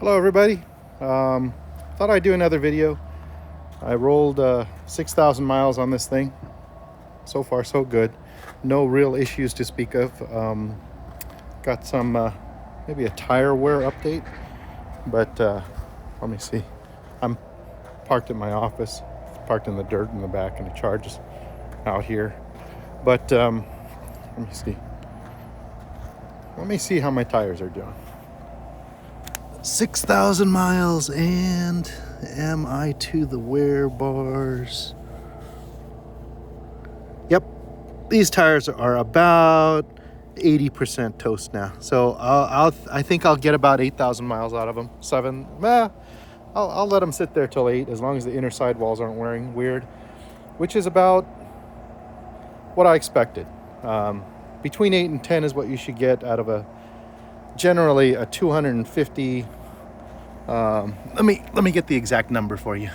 Hello everybody. Thought I'd do another video. I rolled 6,000 miles on this thing. So far so good. No real issues to speak of. Got some maybe a tire wear update, but let me see. I'm parked at my office, parked in the dirt in the back, and it charges out here. But let me see. Let me see how my tires are doing. 6,000 miles, and am I to the wear bars? Yep, these tires are about 80% toast now. So I think I'll get about 8,000 miles out of them. I'll let them sit there till 8, as long as the inner sidewalls aren't wearing weird, which is about what I expected. Between 8 and 10 is what you should get out of generally a 250. Let me get the exact number for you.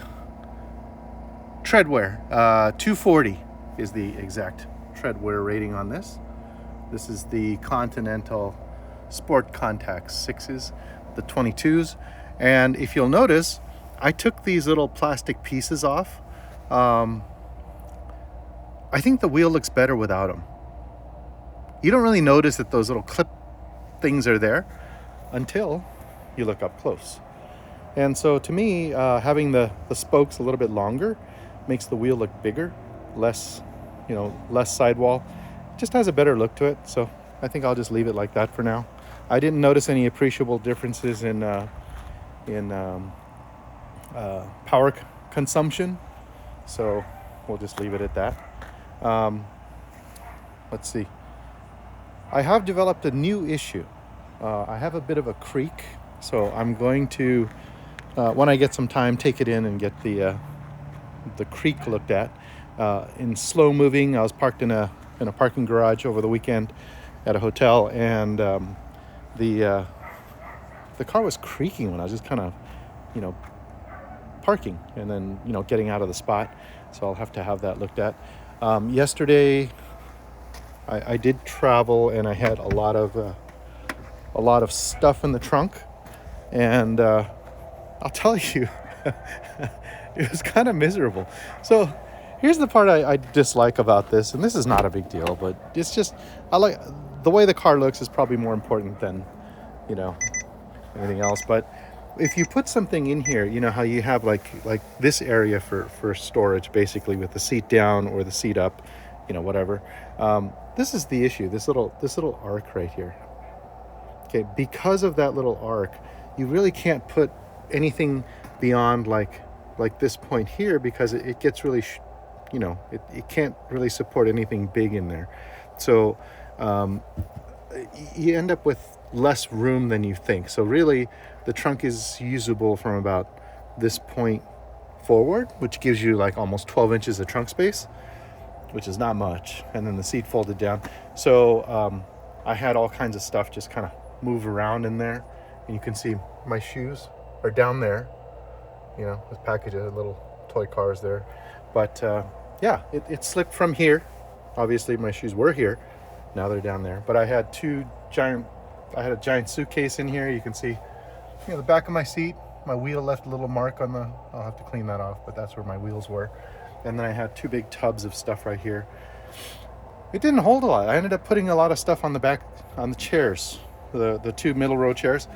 Tread wear, 240 is the exact tread wear rating on this. This is the Continental Sport Contact 6s, the 22s. And if you'll notice, I took these little plastic pieces off. I think the wheel looks better without them. You don't really notice that those little clip things are there until you look up close. And so to me, having the spokes a little bit longer makes the wheel look bigger, less sidewall. It just has a better look to it. So I think I'll just leave it like that for now. I didn't notice any appreciable differences in power consumption, so we'll just leave it at that. Let's see. I have developed a new issue. I have a bit of a creak, so I'm going to, when I get some time, take it in and get the creak looked at. In slow moving, I was parked in a parking garage over the weekend at a hotel, and the car was creaking when I was just kind of, parking and then getting out of the spot. So I'll have to have that looked at. Yesterday, I did travel, and I had a lot of stuff in the trunk, and I'll tell you, it was kind of miserable. So here's the part I dislike about this, and this is not a big deal, but it's just, I like the way the car looks is probably more important than anything else. But if you put something in here, how you have like this area for storage, basically, with the seat down or the seat up, whatever. This is the issue, this little arc right here. Okay, because of that little arc, you really can't put anything beyond like this point here, because it gets really, it can't really support anything big in there. So you end up with less room than you think. So really, the trunk is usable from about this point forward, which gives you like almost 12 inches of trunk space, which is not much. And then the seat folded down. So I had all kinds of stuff just kind of move around in there. And you can see my shoes are down there, with package of little toy cars there. But yeah, it slipped from here. Obviously my shoes were here. Now they're down there. But I had I had a giant suitcase in here. You can see, the back of my seat, my wheel left a little mark on I'll have to clean that off, but that's where my wheels were. And then I had two big tubs of stuff right here. It didn't hold a lot. I ended up putting a lot of stuff on the back, on the chairs, the two middle row chairs.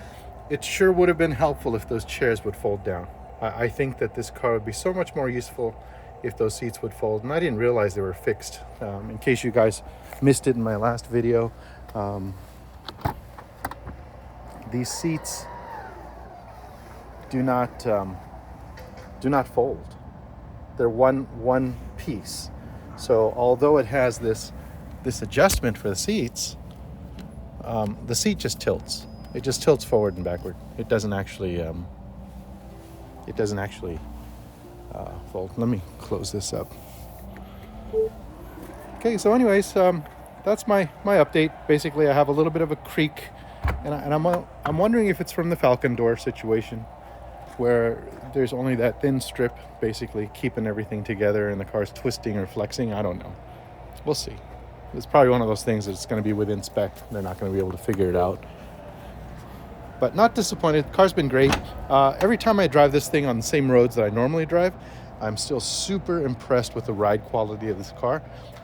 It sure would have been helpful if those chairs would fold down. I think that this car would be so much more useful if those seats would fold. And I didn't realize they were fixed. In case you guys missed it in my last video, these seats do not fold. They're one piece. So although it has this adjustment for the seats, the seat just tilts. It just tilts forward and backward. It doesn't actually fold. Let me close this up. Okay, so anyways, that's my update. Basically, I have a little bit of a creak, and I'm wondering if it's from the Falcon door situation, where there's only that thin strip basically keeping everything together, and the car's twisting or flexing. I don't know. We'll see. It's probably one of those things that's going to be within spec. They're not going to be able to figure it out. But not disappointed. The car's been great. Every time I drive this thing on the same roads that I normally drive, I'm still super impressed with the ride quality of this car,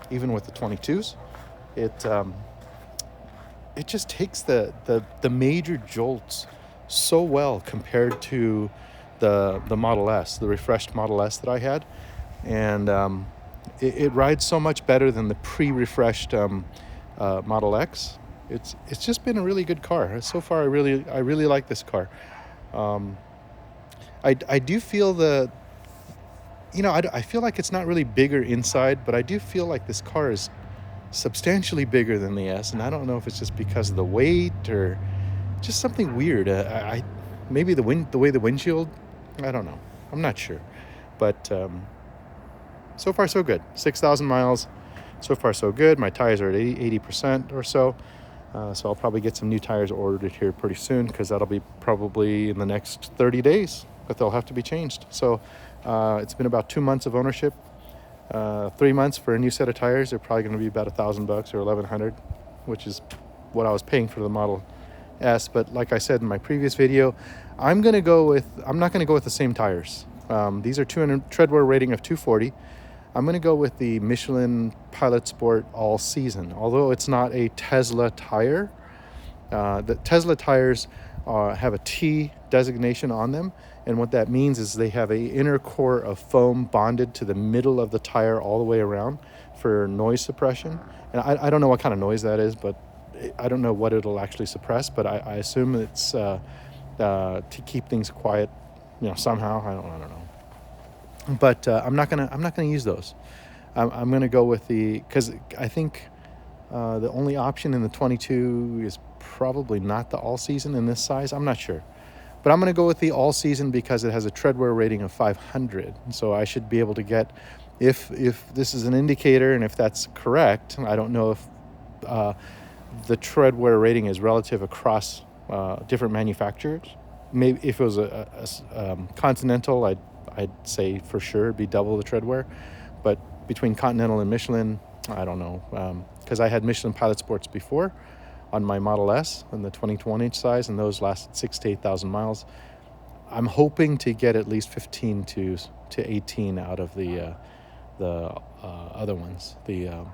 even with the 22s. It just takes the major jolts so well compared to the Model S, the refreshed Model S that I had, and it rides so much better than the pre-refreshed Model X. It's just been a really good car so far. I really like this car. I do feel I feel like it's not really bigger inside, but I do feel like this car is substantially bigger than the S, and I don't know if it's just because of the weight or just something weird. Maybe the way the windshield. I don't know. I'm not sure, but so far so good. 6,000 miles. So far so good. My tires are at 80% or so. So I'll probably get some new tires ordered here pretty soon, because that'll be probably in the next 30 days that they'll have to be changed. So it's been about 2 months of ownership. 3 months for a new set of tires. They're probably going to be about $1,000 or $1,100, which is what I was paying for the Model S. But like I said in my previous video, I'm not going to go with the same tires. These are 200 treadwear rating of 240. I'm going to go with the Michelin Pilot Sport All Season. Although it's not a Tesla tire, the Tesla tires have a T designation on them, and what that means is they have an inner core of foam bonded to the middle of the tire all the way around for noise suppression. And I don't know what kind of noise that is, but I don't know what it'll actually suppress, but I assume it's to keep things quiet, somehow. I don't know. But I'm not gonna use those. I'm gonna go with because I think the only option in the 22 is probably not the all season in this size. I'm not sure, but I'm gonna go with the all season because it has a treadwear rating of 500. So I should be able to get, if this is an indicator and if that's correct. I don't know if the treadwear rating is relative across different manufacturers. Maybe if it was a Continental, I'd say for sure it'd be double the treadwear, but between Continental and Michelin, I don't know, because I had Michelin Pilot Sports before on my Model S in the 21-inch size, and those lasted 6,000 to 8,000 miles. I'm hoping to get at least 15 to 18 out of the other ones, the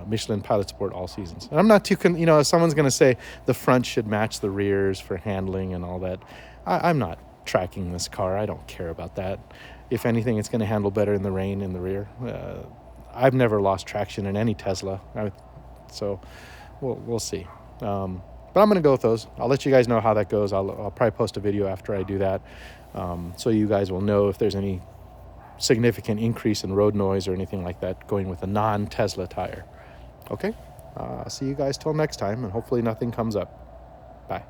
Michelin Pilot Sport All Seasons. And I'm not too, if someone's going to say the front should match the rears for handling and all that, I'm not tracking this car. I don't care about that. If anything, it's going to handle better in the rain in the rear. I've never lost traction in any Tesla, so we'll see. But I'm going to go with those. I'll let you guys know how that goes. I'll probably post a video after I do that, so you guys will know if there's any significant increase in road noise or anything like that going with a non-Tesla tire. Okay? See you guys till next time, and hopefully nothing comes up. Bye.